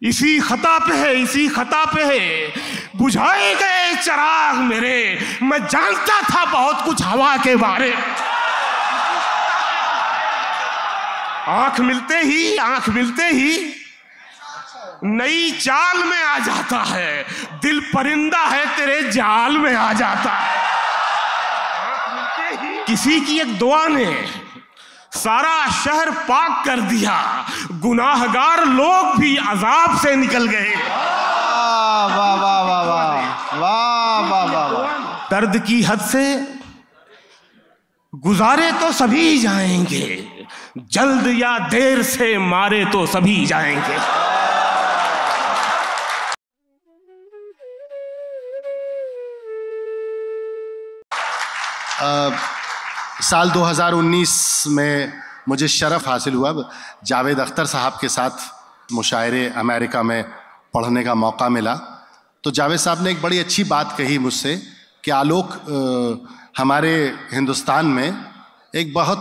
इसी खता पे है, इसी खता पे है बुझाए गए चिराग मेरे। मैं जानता था बहुत कुछ हवा के बारे। आंख मिलते ही नई चाल में आ जाता है। दिल परिंदा है तेरे जाल में आ जाता है। किसी की एक दुआ ने सारा शहर पाक कर दिया। गुनाहगार लोग भी अजाब से निकल गए। वाह वाह वाह वाह वाह वाह वाह वाह। दर्द की हद से गुजारे तो सभी जाएंगे, जल्द या देर से मारे तो सभी जाएंगे। साल 2019 में मुझे शरफ हासिल हुआ जावेद अख्तर साहब के साथ मुशायरे अमेरिका में पढ़ने का मौका मिला। तो जावेद साहब ने एक बड़ी अच्छी बात कही मुझसे कि आलोक, हमारे हिंदुस्तान में एक बहुत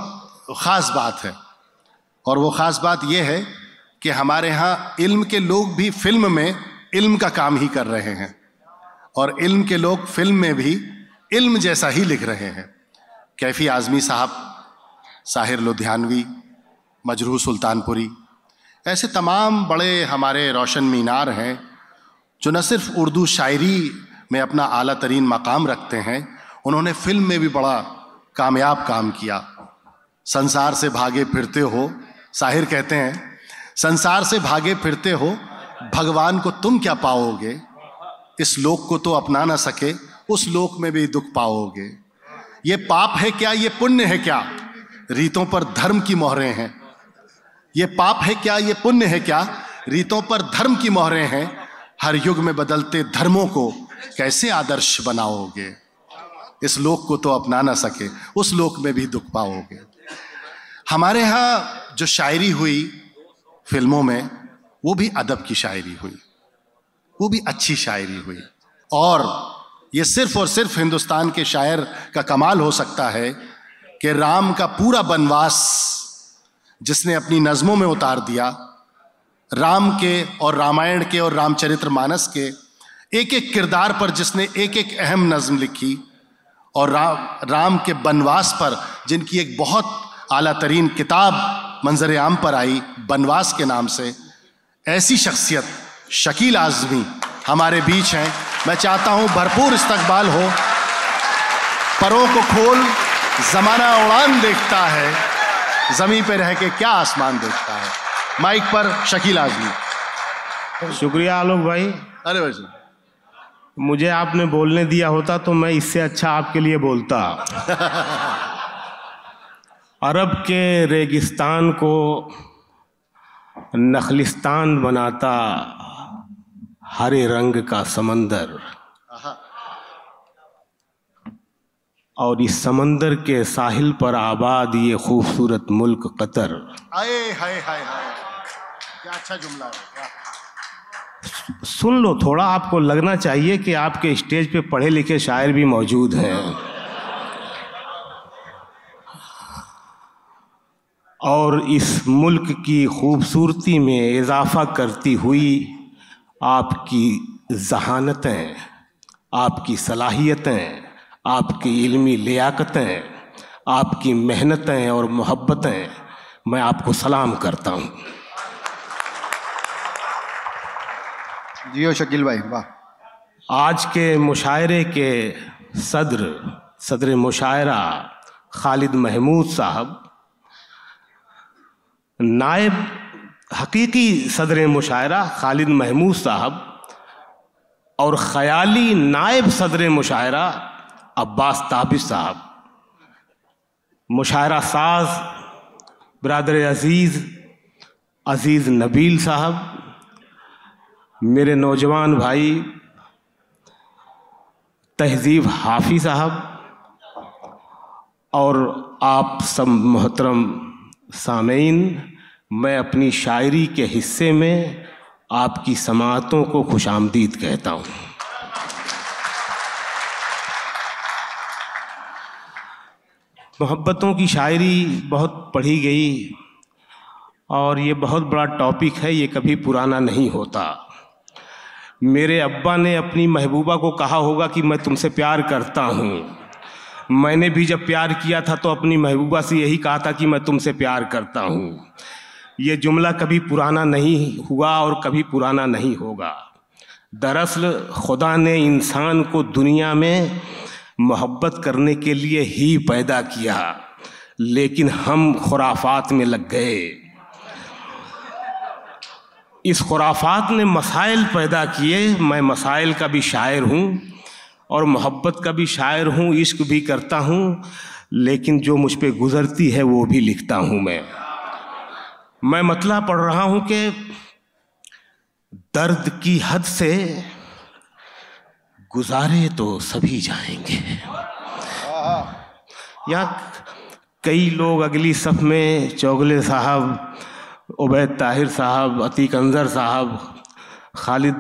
ख़ास बात है, और वो ख़ास बात ये है कि हमारे यहाँ इल्म के लोग भी फिल्म में इल्म का काम ही कर रहे हैं, और इल्म के लोग फिल्म में भी इल्म जैसा ही लिख रहे हैं। कैफी आज़मी साहब, साहिर लुधियानवी, मजरूह सुल्तानपुरी, ऐसे तमाम बड़े हमारे रोशन मीनार हैं जो न सिर्फ उर्दू शायरी में अपना आला तरीन मकाम रखते हैं, उन्होंने फिल्म में भी बड़ा कामयाब काम किया। संसार से भागे फिरते हो, साहिर कहते हैं, संसार से भागे फिरते हो, भगवान को तुम क्या पाओगे, इस लोक को तो अपना ना सके, उस लोक में भी दुख पाओगे। ये पाप है क्या, ये पुण्य है क्या, रीतों पर धर्म की मोहरें हैं। ये पाप है क्या, ये पुण्य है क्या, रीतों पर धर्म की मोहरें हैं। हर युग में बदलते धर्मों को कैसे आदर्श बनाओगे, इस लोक को तो अपना ना सके, उस लोक में भी दुख पाओगे। हमारे यहाँ जो शायरी हुई फिल्मों में, वो भी अदब की शायरी हुई, वो भी अच्छी शायरी हुई। और ये सिर्फ और सिर्फ हिंदुस्तान के शायर का कमाल हो सकता है कि राम का पूरा वनवास जिसने अपनी नज़मों में उतार दिया, राम के और रामायण के और रामचरितमानस के एक एक किरदार पर जिसने एक एक अहम नज़म लिखी, और राम के वनवास पर जिनकी एक बहुत आला तरीन किताब मंजर आम पर आई वनवास के नाम से, ऐसी शख्सियत शकील आज़मी हमारे बीच हैं। मैं चाहता हूं भरपूर इस्तकबाल हो। परों को खोल, ज़माना उड़ान देखता है, ज़मीं पे रह के क्या आसमान देखता है। माइक पर शकील आज़मी। शुक्रिया आलोक भाई। अरे भाई, मुझे आपने बोलने दिया होता तो मैं इससे अच्छा आपके लिए बोलता। अरब के रेगिस्तान को नखलिस्तान बनाता हरे रंग का समंदर, और इस समंदर के साहिल पर आबाद ये खूबसूरत मुल्क कतर। आए हाय हाय हाय, क्या अच्छा जुमला है। सुन लो थोड़ा, आपको लगना चाहिए कि आपके स्टेज पे पढ़े लिखे शायर भी मौजूद हैं। और इस मुल्क की खूबसूरती में इजाफा करती हुई आपकी ज़हानतें, आपकी सलाहियतें, आपकी इल्मी लियाकतें, आपकी मेहनतें और मोहब्बतें, मैं आपको सलाम करता हूँ। जियो शकील भाई, वाह। आज के मुशायरे के सदर मुशायरा खालिद महमूद साहब, नायब हकीकी सदर मुशायरा खालिद महमूद साहब, और ख़याली नायब सदर मुशायरा अब्बास ताबिश साहब, मुशायरा साज ब्रादर अज़ीज़ नबील साहब, मेरे नौजवान भाई तहज़ीब हाफ़ी साहब, और आप सब मोहतरम सामीन, मैं अपनी शायरी के हिस्से में आपकी समाअतों को खुशामदीद कहता हूँ। मोहब्बतों की शायरी बहुत पढ़ी गई, और ये बहुत बड़ा टॉपिक है, ये कभी पुराना नहीं होता। मेरे अब्बा ने अपनी महबूबा को कहा होगा कि मैं तुमसे प्यार करता हूँ। मैंने भी जब प्यार किया था तो अपनी महबूबा से यही कहा था कि मैं तुमसे प्यार करता हूँ। ये जुमला कभी पुराना नहीं हुआ और कभी पुराना नहीं होगा। दरअसल खुदा ने इंसान को दुनिया में मोहब्बत करने के लिए ही पैदा किया, लेकिन हम खुराफात में लग गए। इस खुराफात ने मसाइल पैदा किए। मैं मसाइल का भी शायर हूँ और मोहब्बत का भी शायर हूँ, इश्क भी करता हूँ, लेकिन जो मुझ पे गुजरती है वो भी लिखता हूँ। मैं मतला पढ़ रहा हूँ कि दर्द की हद से गुजारे तो सभी जाएंगे। यहाँ कई लोग अगली सफ में चौगले साहब, उबैद ताहिर साहब, अतीक अंजर साहब, खालिद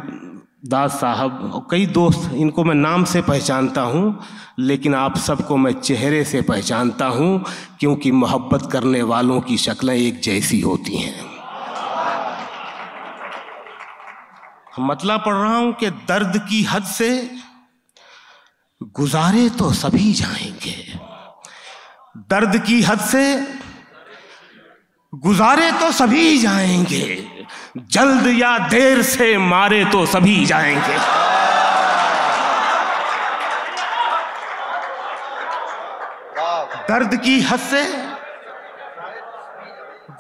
दास साहब और कई दोस्त, इनको मैं नाम से पहचानता हूँ, लेकिन आप सबको मैं चेहरे से पहचानता हूँ, क्योंकि मोहब्बत करने वालों की शक्लें एक जैसी होती हैं। मतलब पढ़ रहा हूँ कि दर्द की हद से गुजारे तो सभी जाएंगे। दर्द की हद से गुजारे तो सभी जाएंगे, जल्द या देर से मारे तो सभी जाएंगे। दर्द की हद से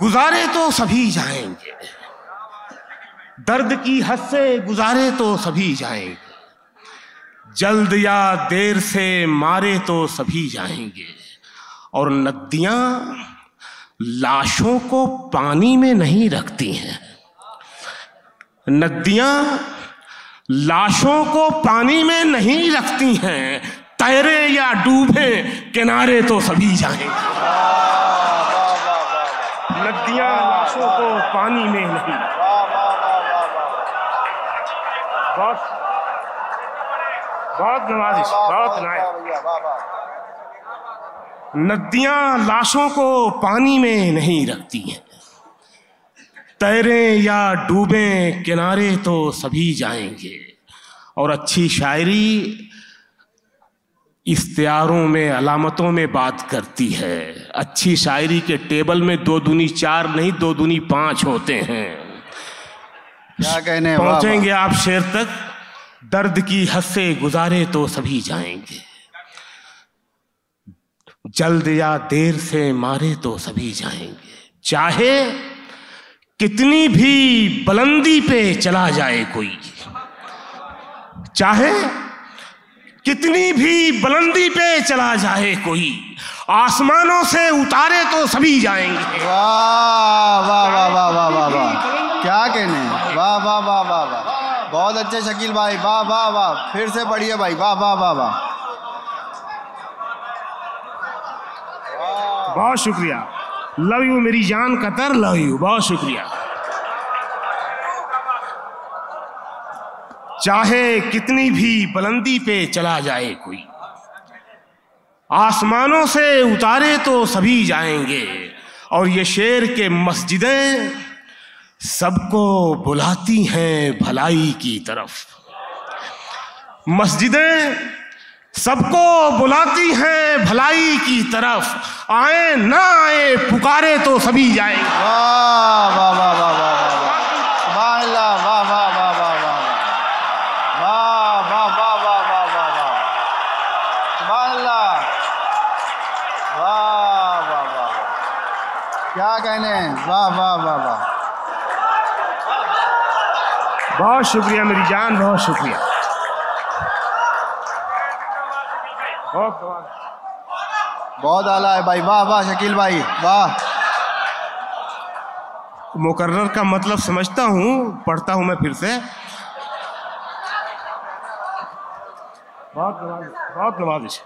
गुजारे तो सभी जाएंगे, दर्द की हद से गुजारे तो सभी जाएंगे, जल्द या देर से मारे तो सभी जाएंगे। और नदियां लाशों को पानी में नहीं रखती हैं। नदियां लाशों को पानी में नहीं रखती हैं, तैरे या डूबे किनारे तो सभी जाएंगे। नदियां लाशों को पानी में नहीं। बहुत नवाजिश, बहुत नायक। नदियां लाशों को पानी में नहीं रखती हैं, तैरे या डूबे किनारे तो सभी जाएंगे। और अच्छी शायरी इख्तियारों में, अलामतों में बात करती है। अच्छी शायरी के टेबल में 2 दूनी 4 नहीं, 2 दूनी 5 होते हैं। क्या कहने, पहुंचेंगे आप शेर तक। दर्द की हद से गुजारे तो सभी जाएंगे, जल्द या देर से मारे तो सभी जाएंगे। चाहे कितनी भी बुलंदी पे चला जाए कोई, चाहे कितनी भी बुलंदी पे चला जाए कोई, आसमानों से उतारे तो सभी जाएंगे। वाह वाह वाह वाह वाह वाह वाह, क्या कहने, वाह वाह वाह वाह वाह, बहुत अच्छे शकील भाई, वाह वाह वाह। फिर से पढ़िए भाई, वाह वाह वाह वाह। बहुत शुक्रिया, लव यू मेरी जान कतर, लव यू, बहुत शुक्रिया। चाहे कितनी भी बुलंदी पे चला जाए कोई, आसमानों से उतारे तो सभी जाएंगे। और ये शेर के मस्जिदें सबको बुलाती हैं भलाई की तरफ। मस्जिदें सबको बुलाती हैं भलाई की तरफ, आए ना आए पुकारे तो सभी जाएंगे। वाह वाह वाह वाह वाह वाह वाह वाह वाह वाह वाह वाह वाह वाह वाह वाह वाह वाह, सुभान अल्लाह, वाह वाह वाह, क्या कहने, वाह वाह वाह वाह। बहुत शुक्रिया मेरी जान, बहुत शुक्रिया। बहुत आला है भाई, वाह वाह शकील भाई, वाह। मुकर्रर का मतलब समझता हूँ, पढ़ता हूँ मैं फिर से। बहुत नवाजिश।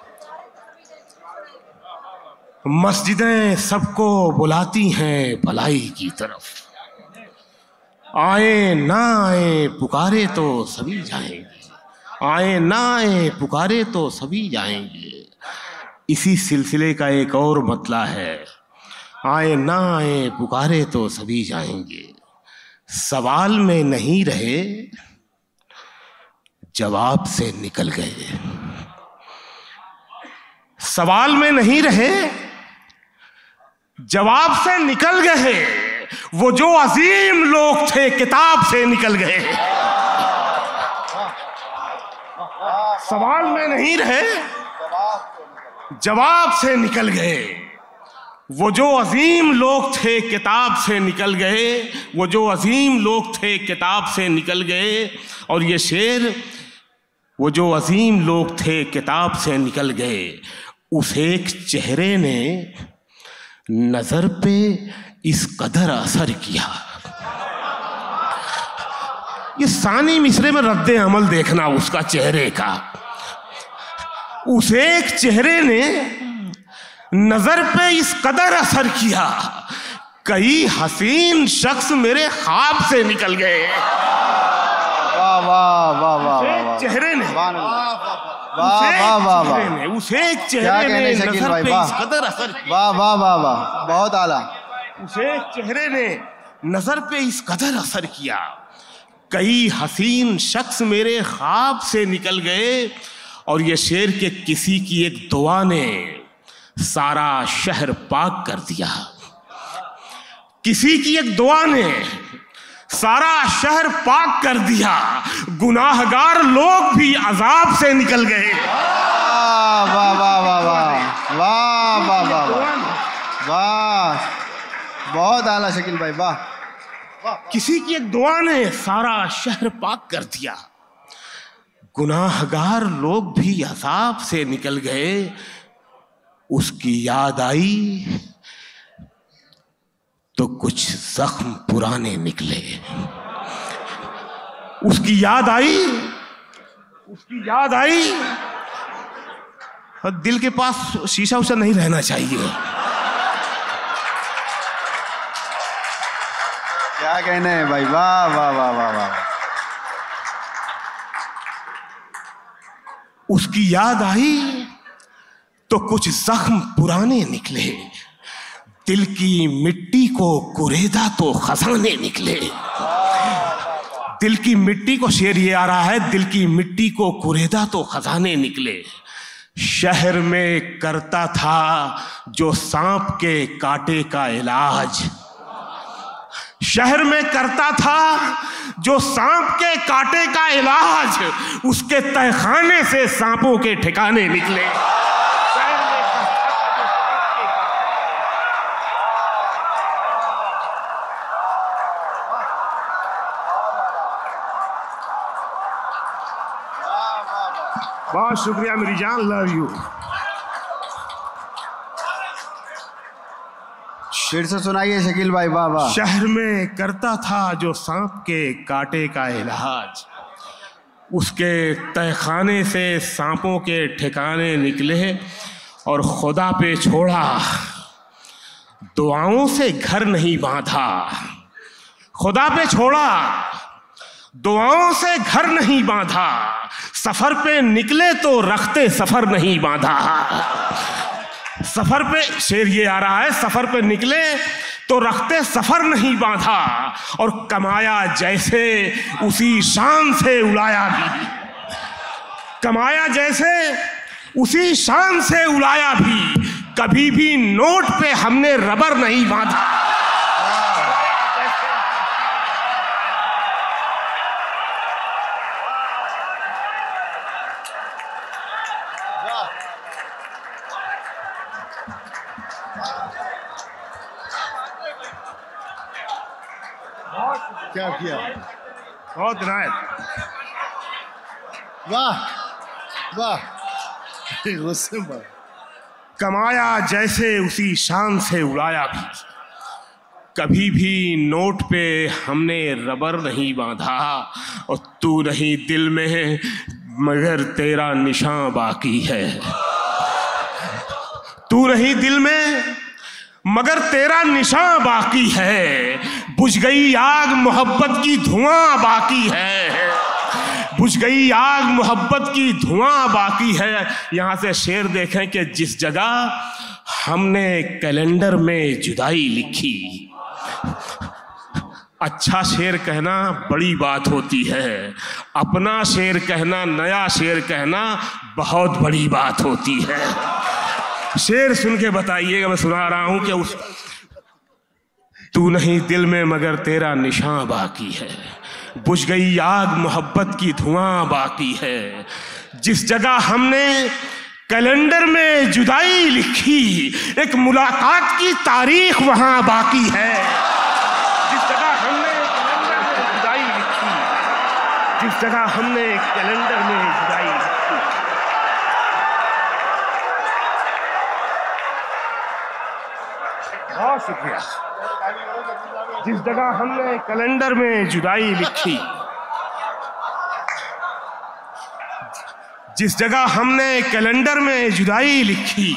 मस्जिदें सबको बुलाती हैं भलाई की तरफ, आए ना आए पुकारे तो सभी जाएंगे, आए ना आए पुकारे तो सभी जाएंगे। इसी सिलसिले का एक और मतला है, आए ना आए पुकारे तो सभी जाएंगे, सवाल में नहीं रहे जवाब से निकल गए। सवाल में नहीं रहे जवाब से निकल गए, वो जो अजीम लोग थे किताब से निकल गए। सवाल में नहीं रहे जवाब से निकल गए, वो जो अजीम लोग थे किताब से निकल गए, वो जो अजीम लोग थे किताब से निकल गए। और ये शेर, वो जो अजीम लोग थे किताब से निकल गए, उस एक चेहरे ने नजर पे इस कदर असर किया। ये सानी मिसरे में रद्द अमल देखना उसका चेहरे का। उस एक चेहरे ने नजर पे इस कदर असर किया, कई हसीन शख्स मेरे ख्वाब से निकल गए। वाह वाह वाह वाह वाह। चेहरे ने वाह वाह वाह वाह। उस एक चेहरे ने नजर पे इस कदर असर किया। वाह वाह वाह वाह, बहुत आला। उस एक चेहरे ने नजर पे इस कदर असर किया, कई हसीन शख्स मेरे ख्वाब से निकल गए। और ये शेर के किसी की एक दुआ ने सारा शहर पाक कर दिया। किसी की एक दुआ ने सारा शहर पाक कर दिया, गुनाहगार लोग भी अजाब से निकल गए। वाह वाह वाह वाह वाह वाह वाह वाह वाह वाह, बहुत आला शकील भाई, वाह। किसी की एक दुआ ने सारा शहर पाक कर दिया, गुनाहगार लोग भी अजाब से निकल गए। उसकी याद आई तो कुछ जख्म पुराने निकले। उसकी याद आई, उसकी याद आई। और दिल के पास शीशा उशा नहीं रहना चाहिए। क्या कहने हैं भाई, वाह वाह वाह वाह वाह। उसकी याद आई तो कुछ जख्म पुराने निकले, दिल की मिट्टी को कुरेदा तो खजाने निकले। दिल की मिट्टी को, शेर ये आ रहा है, दिल की मिट्टी को कुरेदा तो खजाने निकले। शहर में करता था जो सांप के कांटे का इलाज, शहर में करता था जो सांप के कांटे का इलाज, उसके तहखाने से सांपों के ठिकाने निकले। बहुत शुक्रिया मेरी जान, लव यू। फिर से सुनाइए शकील भाई, वाह वाह। शहर में करता था जो सांप के कांटे का इलाज, उसके तहखाने से सांपों के ठिकाने निकले। और खुदा पे छोड़ा, दुआओं से घर नहीं बांधा। खुदा पे छोड़ा, दुआओं से घर नहीं बांधा। सफर पे निकले तो रखते सफर नहीं बांधा। सफर पे, शेर ये आ रहा है, सफर पे निकले तो रखते सफर नहीं बांधा। और कमाया जैसे उसी शान से उड़ाया भी, कमाया जैसे उसी शान से उड़ाया भी। कभी भी नोट पे हमने रबर नहीं बांधा। क्या किया, बहुत नायक, वाह वाह। गुस्से में कमाया जैसे उसी शान से उड़ाया भी। कभी भी नोट पे हमने रबर नहीं बांधा। और तू नहीं दिल में मगर तेरा निशान बाकी है। तू नहीं दिल में मगर तेरा निशान बाकी है। बुझ गई आग मोहब्बत की धुआं बाकी है। बुझ गई आग मोहब्बत की धुआं बाकी है। यहाँ से शेर देखें कि जिस जगह हमने कैलेंडर में जुदाई लिखी। अच्छा शेर कहना बड़ी बात होती है, अपना शेर कहना, नया शेर कहना बहुत बड़ी बात होती है। शेर सुन के बताइएगा, मैं सुना रहा हूं कि उस तू नहीं दिल में मगर तेरा निशान बाकी है, बुझ गई आग मोहब्बत की धुआं बाकी है। जिस जगह हमने कैलेंडर में जुदाई लिखी, एक मुलाकात की तारीख वहां बाकी है। जिस जगह हमने कैलेंडर में जुदाई लिखी, जिस जगह हमने कैलेंडर में जुदाई लिखी। बहुत शुक्रिया। जिस जगह हमने कैलेंडर में जुदाई लिखी, जिस जगह हमने कैलेंडर में जुदाई लिखी,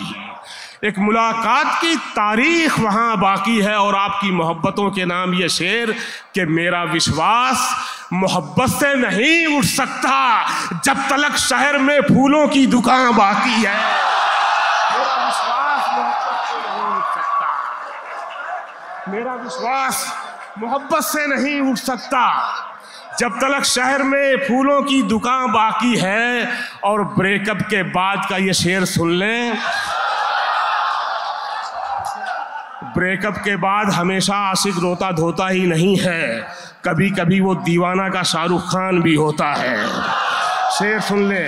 एक मुलाकात की तारीख वहां बाकी है। और आपकी मोहब्बतों के नाम ये शेर कि मेरा विश्वास मोहब्बत से नहीं उठ सकता जब तक शहर में फूलों की दुकान बाकी है। मेरा विश्वास मोहब्बत से नहीं उठ सकता, मेरा विश्वास मोहब्बत से नहीं उठ सकता जब तक शहर में फूलों की दुकान बाकी है। और ब्रेकअप के बाद का ये शेर सुन लें, ब्रेकअप के बाद हमेशा आशिक रोता धोता ही नहीं है, कभी कभी वो दीवाना का शाहरुख खान भी होता है। शेर सुन ले।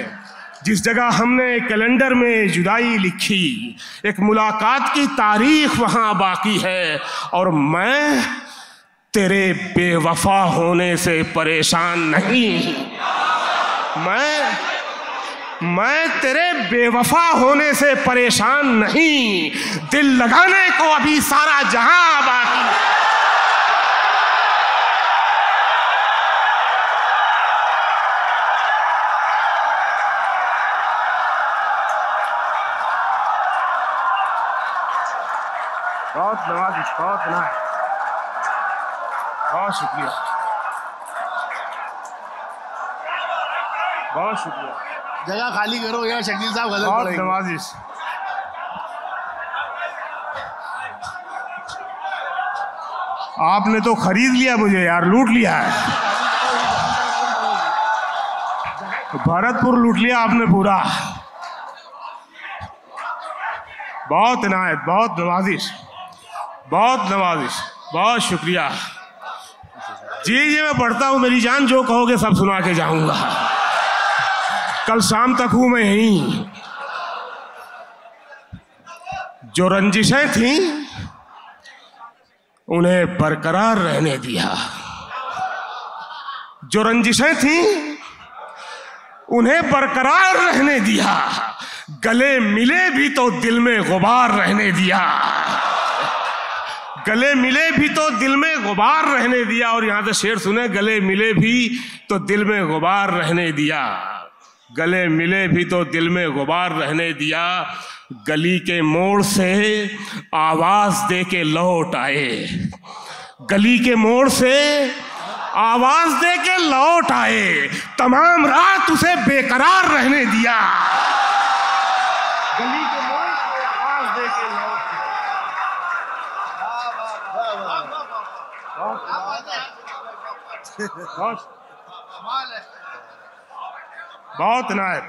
जिस जगह हमने कैलेंडर में जुदाई लिखी, एक मुलाकात की तारीख वहां बाकी है। और मैं तेरे बेवफा होने से परेशान नहीं, मैं तेरे बेवफा होने से परेशान नहीं, दिल लगाने को अभी सारा जहां बाकी है। बहुत नवाजिश, बहुत नाइस, बहुत शुक्रिया, बहुत शुक्रिया। जगह खाली करो यार, शकील साहब गलत बहुत पड़ेंगे। नवाजिश। आपने तो खरीद लिया मुझे यार, लूट लिया है, भरतपुर लूट लिया आपने पूरा। बहुत इनायत, बहुत नवाजिश, बहुत नवाजिश, बहुत शुक्रिया। जी जी मैं पढ़ता हूँ, मेरी जान जो कहोगे सब सुना के जाऊंगा, कल शाम तक हूं मैं यहीं। जो रंजिशें थीं उन्हें बरकरार रहने दिया, जो रंजिशें थीं उन्हें बरकरार रहने दिया, गले मिले भी तो दिल में गुबार रहने दिया, गले मिले भी तो दिल में गुबार रहने दिया। और यहां से शेर सुने, गले मिले भी तो दिल में गुबार रहने दिया, गले मिले भी तो दिल में गुबार रहने दिया। गली के मोड़ से आवाज दे के लौट आए, गली के मोड़ से आवाज दे के लौट आए, तमाम रात उसे बेकरार रहने दिया, गली के मोड़ से आवाज दे के लौट आए। बहुत नायक।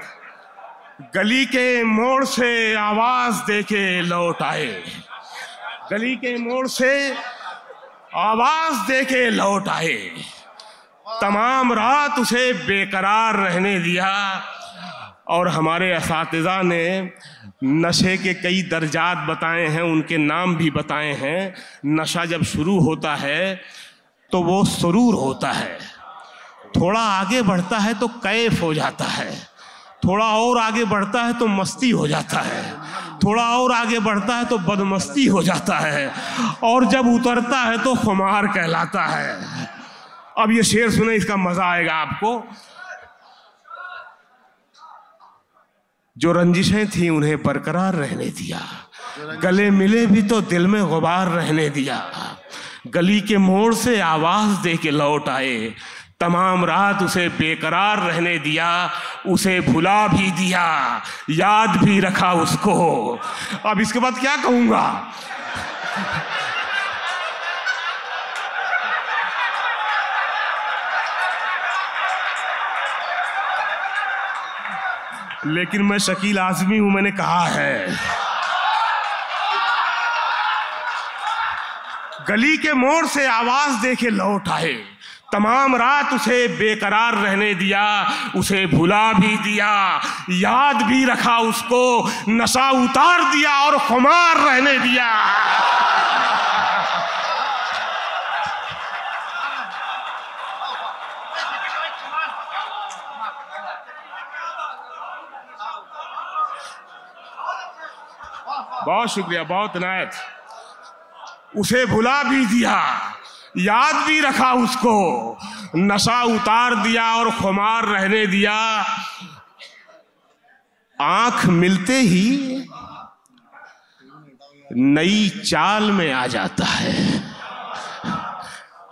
गली के मोड़ से आवाज दे के लौट आए, गली के मोड़ से आवाज दे के लौट आए, तमाम रात उसे बेकरार रहने दिया। और हमारे असातिज़ा ने नशे के कई दर्जात बताए हैं, उनके नाम भी बताए हैं। नशा जब शुरू होता है तो वो सुरूर होता है, थोड़ा आगे बढ़ता है तो कैफ हो जाता है, थोड़ा और आगे बढ़ता है तो मस्ती हो जाता है, थोड़ा और आगे बढ़ता है तो बदमस्ती हो जाता है, और जब उतरता है तो खुमार कहलाता है। अब ये शेर सुने, इसका मजा आएगा आपको। जो रंजिशें थी उन्हें बरकरार रहने दिया, गले मिले भी तो दिल में गुबार रहने दिया, गली के मोड़ से आवाज दे के लौट आए, तमाम रात उसे बेकरार रहने दिया। उसे भुला भी दिया, याद भी रखा उसको। अब इसके बाद क्या कहूँगा? लेकिन मैं शकील आज़मी हूं, मैंने कहा है। गली के मोड़ से आवाज देके लौट आए, तमाम रात उसे बेकरार रहने दिया, उसे भुला भी दिया, याद भी रखा उसको, नशा उतार दिया और खुमार रहने दिया। बहुत शुक्रिया, बहुत इनायत। उसे भुला भी दिया, याद भी रखा उसको, नशा उतार दिया और खुमार रहने दिया। आंख मिलते ही नई चाल में आ जाता है।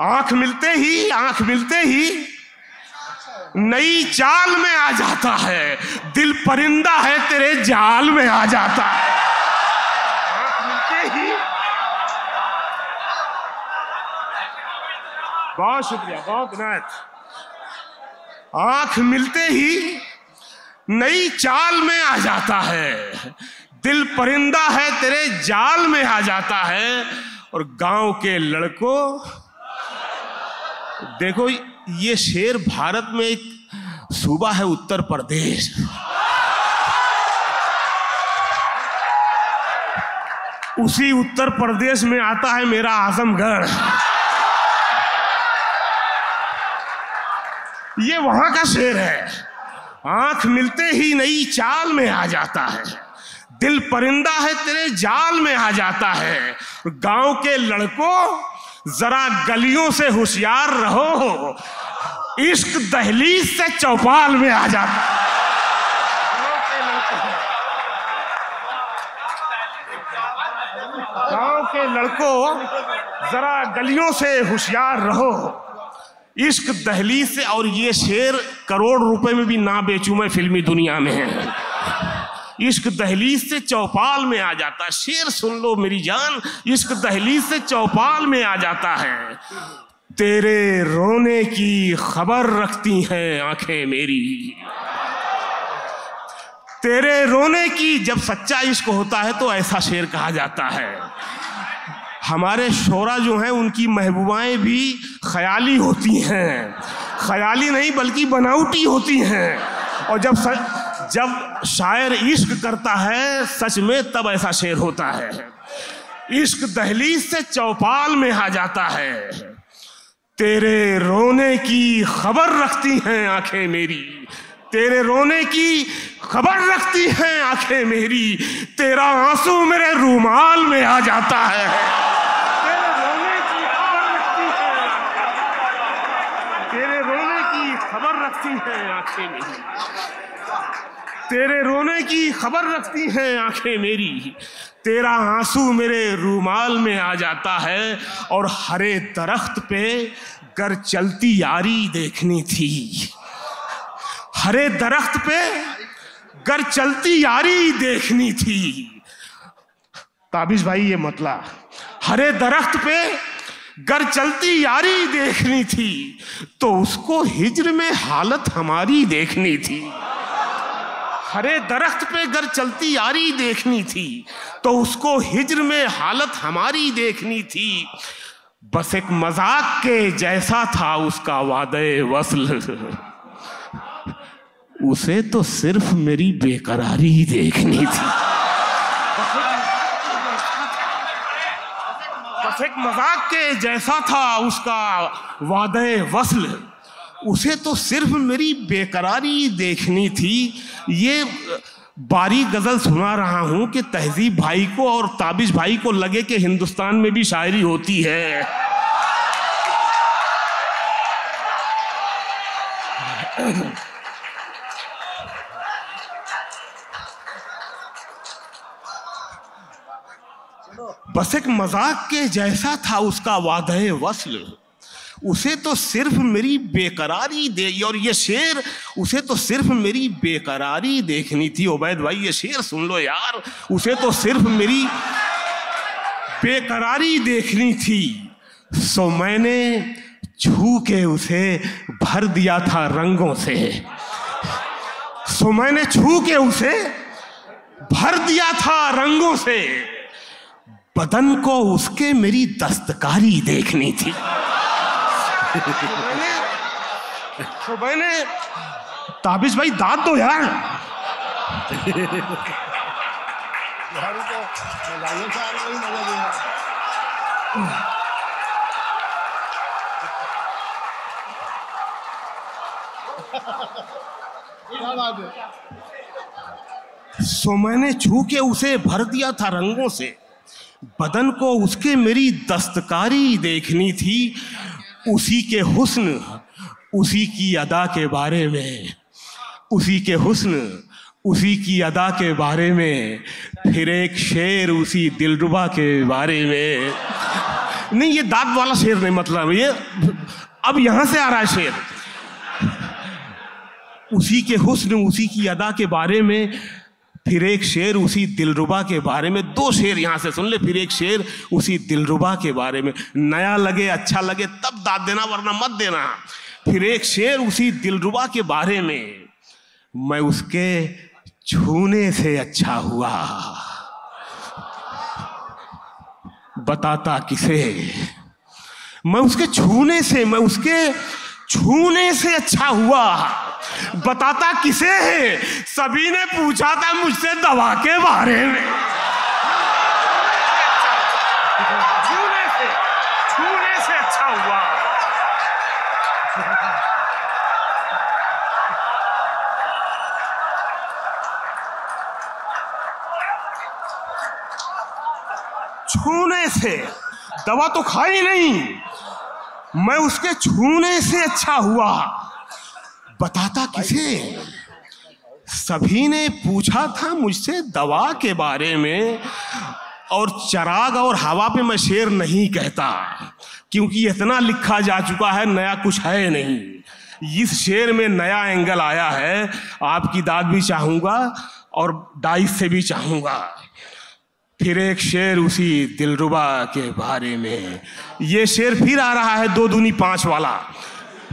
आंख मिलते ही नई चाल में आ जाता है। दिल परिंदा है तेरे जाल में आ जाता है। आंख मिलते ही, बहुत शुक्रिया, बहुत इनायत। आंख मिलते ही नई चाल में आ जाता है। दिल परिंदा है तेरे जाल में आ जाता है। और गांव के लड़कों, देखो ये शेर भारत में एक सूबा है उत्तर प्रदेश, उसी उत्तर प्रदेश में आता है मेरा आजमगढ़। ये वहां का शेर है। आंख मिलते ही नई चाल में आ जाता है। दिल परिंदा है तेरे जाल में आ जाता है। गांव के लड़कों जरा गलियों से होशियार रहो, इश्क दहलीज से चौपाल में आ जाता है। गांव के लड़कों जरा गलियों से होशियार रहो, इश्क दहलीज से। और ये शेर करोड़ रुपए में भी ना बेचूं मैं फिल्मी दुनिया में है। इश्क दहलीज से चौपाल में आ जाता है। शेर सुन लो मेरी जान, इश्क दहलीज से चौपाल में आ जाता है। तेरे रोने की खबर रखती हैं आंखें मेरी। तेरे रोने की, जब सच्चा इश्क होता है तो ऐसा शेर कहा जाता है। हमारे शोरा जो हैं उनकी महबूबाएं भी ख्याली होती हैं, ख्याली नहीं बल्कि बनावटी होती हैं। और जब शायर इश्क करता है सच में, तब ऐसा शेर होता है। इश्क दहलीज से चौपाल में आ जाता है। तेरे रोने की खबर रखती हैं आंखें मेरी। तेरे रोने की खबर रखती हैं आंखें मेरी। तेरा आंसू मेरे रूमाल में आ जाता है। तेरे रोने की खबर रखती है, तेरे रोने की खबर रखती हैं आंखें मेरी। तेरे रोने की खबर रखती हैं आंखें मेरी। तेरा आंसू मेरे रूमाल में आ जाता है। और हरे दरख्त पे गर चलती यारी देखनी थी। हरे दरख्त पे गर चलती यारी देखनी थी। ताबिश भाई ये मतला, हरे दरख्त पे गर चलती यारी देखनी थी तो उसको हिज्र में हालत हमारी देखनी थी। हरे दरख्त पे गर चलती यारी देखनी थी तो उसको हिज्र में हालत हमारी देखनी थी। बस एक मजाक के जैसा था उसका वादे वस्ल, उसे तो सिर्फ मेरी बेकरारी देखनी थी। बस एक मजाक के जैसा था उसका वादे वस्ल, उसे तो सिर्फ मेरी बेकरारी देखनी थी। ये बारी गजल सुना रहा हूं कि तहजीब भाई को और ताबिश भाई को लगे कि हिंदुस्तान में भी शायरी होती है। बस एक मजाक के जैसा था उसका वादे वस्ल, उसे तो सिर्फ मेरी बेकरारी दे, और ये शेर, उसे तो सिर्फ मेरी बेकरारी देखनी थी। उबैद भाई ये शेर सुन लो यार, उसे तो सिर्फ मेरी बेकरारी देखनी थी, सो मैंने छू के उसे भर दिया था रंगों से। सो मैंने छू के उसे भर दिया था रंगों से, बदन को उसके मेरी दस्तकारी देखनी थी। तो मैंने ताबिश भाई दाद दो यार। सो मैंने छू के उसे भर दिया था रंगों से, बदन को उसके मेरी दस्तकारी देखनी थी। उसी के हुस्न, उसी की अदा के बारे में, उसी के हुस्न, उसी की अदा के बारे में, फिर एक शेर उसी दिलरुबा के बारे में। नहीं ये दाद वाला शेर नहीं, मतलब ये अब यहां से आ रहा है शेर। उसी के हुस्न, उसी की अदा के बारे में, फिर एक शेर उसी दिलरुबा के बारे में। दो शेर यहां से सुन ले, फिर एक शेर उसी दिलरुबा के बारे में। नया लगे अच्छा लगे तब दाद देना, वरना मत देना। फिर एक शेर उसी दिलरुबा के बारे में, मैं उसके छूने से अच्छा हुआ, बताता किसे। मैं उसके छूने से, मैं उसके छूने से अच्छा हुआ, बताता किसे है। सभी ने पूछा था मुझसे दवा के बारे में। छूने से अच्छा हुआ। छूने से, दवा तो खाई नहीं, मैं उसके छूने से अच्छा हुआ, बताता किसे। सभी ने पूछा था मुझसे दवा के बारे में, और चराग और हवा पे मैं शेर नहीं कहता, क्योंकि इतना लिखा जा चुका है, नया कुछ है नहीं। इस शेर में नया एंगल आया है, आपकी दाद भी चाहूंगा और डाइस से भी चाहूंगा। फिर एक शेर उसी दिलरुबा के बारे में, ये शेर फिर आ रहा है 2 दूनी 5 वाला।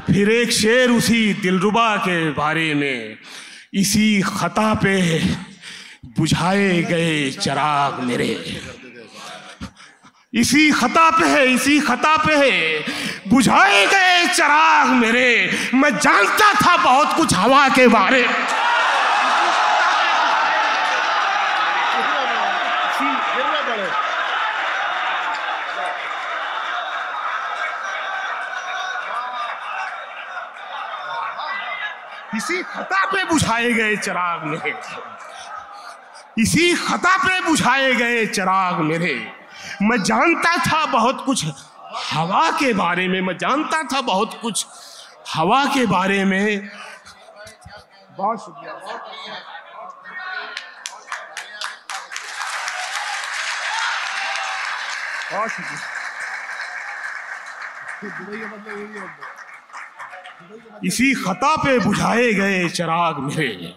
फिर एक शेर उसी दिलरुबा के बारे में, इसी खता पे बुझाए गए चिराग मेरे। इसी खता पे है, इसी खता पे है बुझाए गए चिराग मेरे। मैं जानता था बहुत कुछ हवा के बारे में। इसी खता पे बुझाए गए चिराग मेरे, इसी खता पे बुझाए गए चिराग मेरे। मैं जानता था बहुत कुछ हवा के बारे में, मैं जानता था बहुत कुछ हवा के बारे में। बहुत शुक्रिया, बहुत शुक्रिया। इसी खता पे बुझाए गए चिराग मेरे।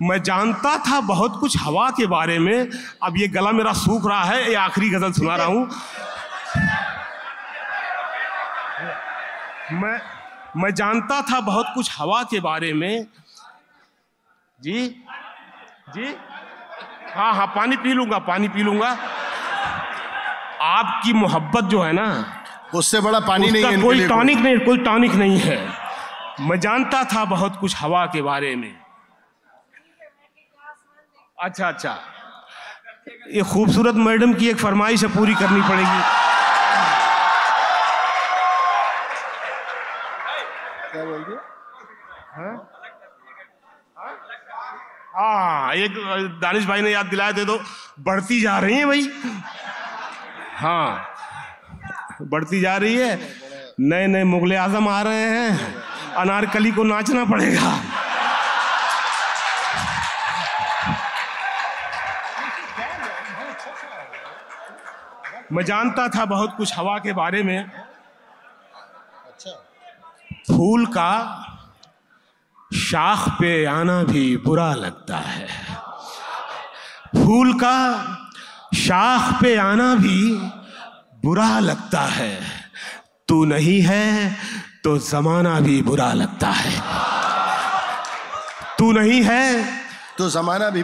मैं जानता था बहुत कुछ हवा के बारे में। अब ये गला मेरा सूख रहा है, ये आखिरी गजल सुना रहा हूं। मैं जानता था बहुत कुछ हवा के बारे में। जी जी, हाँ हाँ, पानी पी लूंगा, पानी पी लूंगा। आपकी मोहब्बत जो है ना, उससे बड़ा पानी नहीं है, कोई टॉनिक नहीं, कोई टॉनिक नहीं है। मैं जानता था बहुत कुछ हवा के बारे में। अच्छा अच्छा, ये खूबसूरत मैडम की एक फरमाइश है, पूरी करनी पड़ेगी। क्या बोल रहे? हाँ, एक दानिश भाई ने याद दिलाया, दे दो। बढ़ती जा रही है भाई, हाँ बढ़ती जा रही है। नए नए मुगले आजम आ रहे हैं, अनारकली को नाचना पड़ेगा। मैं जानता था बहुत कुछ हवा के बारे में। फूल का शाख पे आना भी बुरा लगता है, फूल का शाख पे आना भी बुरा लगता है, तू नहीं है तो जमाना भी बुरा लगता है, तू नहीं है तो जमाना भी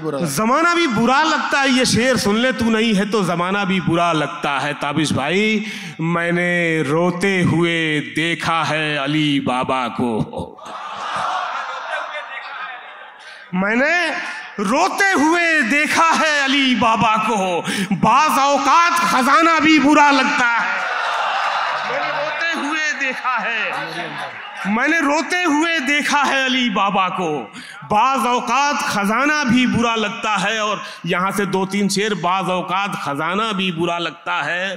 बुरा लगता है। ये शेर सुन ले, तू नहीं है तो जमाना भी बुरा लगता है। ताबिश भाई, मैंने रोते हुए देखा है अली बाबा को, मैंने रोते हुए देखा है अली बाबा को, बाज़ औकात खजाना भी बुरा लगता है। मैंने रोते हुए देखा है अली बाबा को, बाज़ औकात खजाना भी बुरा लगता है। और यहां से 2-3 शेर, बाज़ औकात खजाना भी बुरा लगता है।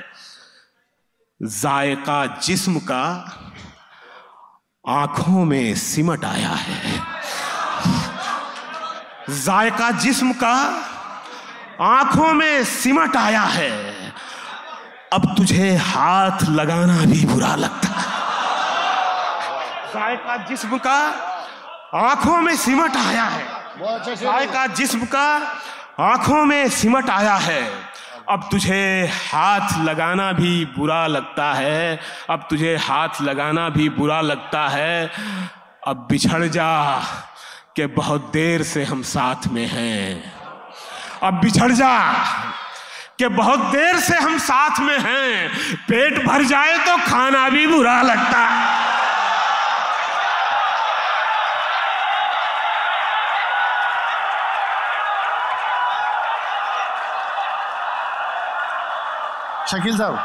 जायका जिस्म का आंखों में सिमट आया है, जायका जिस्म का आंखों में सिमट आया है, अब तुझे हाथ लगाना भी बुरा लगता है। जायका जिस्म का आंखों में सिमट आया है, जायका जिस्म का आंखों में सिमट आया है, अब तुझे हाथ लगाना भी बुरा लगता है, अब तुझे हाथ लगाना भी बुरा लगता है। अब बिछड़ जा कि बहुत देर से हम साथ में हैं, अब बिछड़ जा कि बहुत देर से हम साथ में हैं, पेट भर जाए तो खाना भी बुरा लगता है। शकील साहब,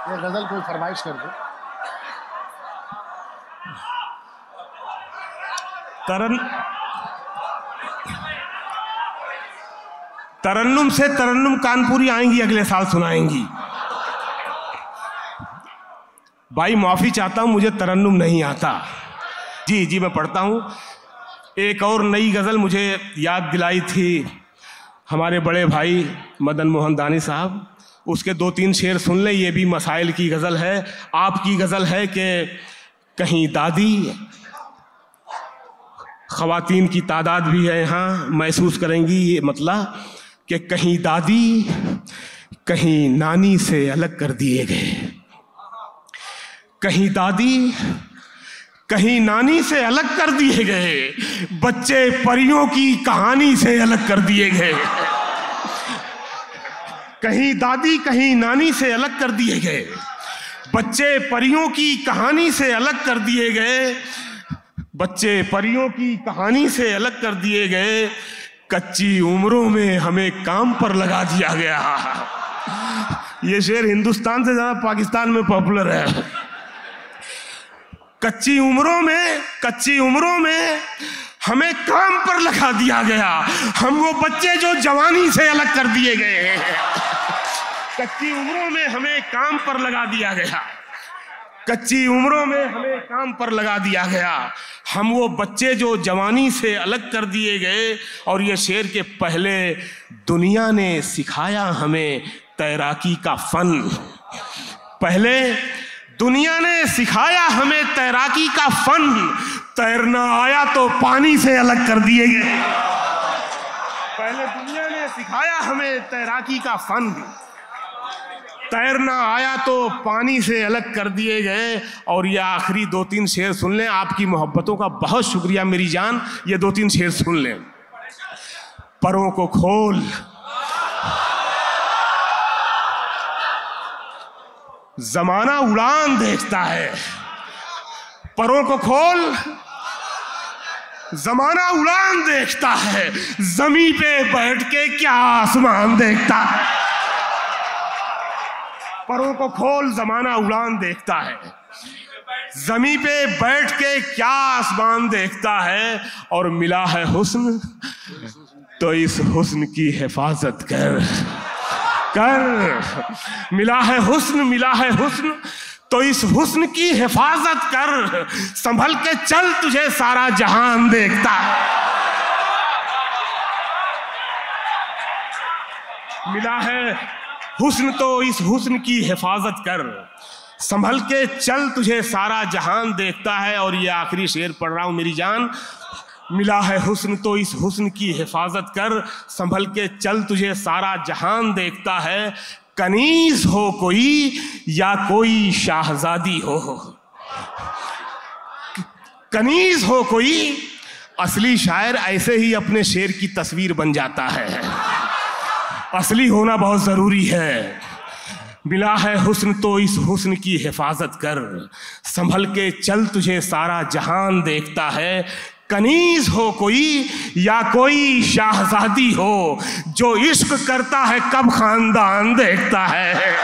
ये गजल कोई फरमाइश कर दो। तरन्नुम से तरन्नुम कानपुरी आएंगी, अगले साल सुनाएंगी। भाई माफी चाहता हूं, मुझे तरन्नुम नहीं आता। जी मैं पढ़ता हूं। एक और नई गजल मुझे याद दिलाई थी हमारे बड़े भाई मदन मोहन दानी साहब, उसके 2-3 शेर सुन लें। ये भी मसाइल की गजल है, आपकी गजल है कि कहीं दादी, ख़वातीन की तादाद भी है यहाँ, महसूस करेंगी ये मतलब कि कहीं दादी कहीं नानी से अलग कर दिए गए, कहीं दादी कहीं नानी से अलग कर दिए गए, बच्चे परियों की कहानी से अलग कर दिए गए, कहीं दादी कहीं नानी से अलग कर दिए गए, बच्चे परियों की कहानी से अलग कर दिए गए, बच्चे परियों की कहानी से अलग कर दिए गए, कच्ची उम्रों में हमें काम पर लगा दिया गया। ये शेर हिंदुस्तान से ज्यादा पाकिस्तान में पॉपुलर है। कच्ची उम्रों में हमें काम पर लगा दिया गया, हम वो बच्चे जो जवानी से अलग कर दिए गए हैं। कच्ची उम्रों में हमें काम पर लगा दिया गया, कच्ची उम्रों में हमें काम पर लगा दिया गया, हम वो बच्चे जो जवानी से अलग कर दिए गए। और ये शेर के पहले, दुनिया ने सिखाया हमें तैराकी का फन, पहले दुनिया ने सिखाया हमें तैराकी का फन, तैरना आया तो पानी से अलग कर दिए गए। पहले दुनिया ने सिखाया हमें तैराकी का फन, तैरना आया तो पानी से अलग कर दिए गए। और ये आखिरी 2-3 शेर सुन लें, आपकी मोहब्बतों का बहुत शुक्रिया मेरी जान। ये 2-3 शेर सुन लें। परों को खोल, जमाना उड़ान देखता है, परों को खोल, जमाना उड़ान देखता है, जमीन पे बैठ के क्या आसमान देखता है। परों को खोल, जमाना उड़ान देखता है, जमीन पे बैठ के क्या आसमान देखता है। और मिला है हुस्न तो इस हुस्न की हिफाजत कर, मिला है हुस्न तो इस हुस्न की हिफाजत कर, संभल के चल तुझे सारा जहान देखता है। मिला है हुस्न तो इस हुस्न की हिफाजत कर, संभल के चल तुझे सारा जहान देखता है। और ये आखिरी शेर पढ़ रहा हूं मेरी जान। मिला है हुस्न तो इस हुस्न की हिफाजत कर, संभल के चल तुझे सारा जहान देखता है। कनीज हो कोई या कोई शाहजादी हो, कनीज हो कोई। असली शायर ऐसे ही अपने शेर की तस्वीर बन जाता है। असली होना बहुत जरूरी है। मिला है हुस्न तो इस हुस्न की हिफाजत कर, संभल के चल तुझे सारा जहान देखता है। कनीज हो कोई या कोई शाहजादी हो, जो इश्क करता है कब खानदान देखता है।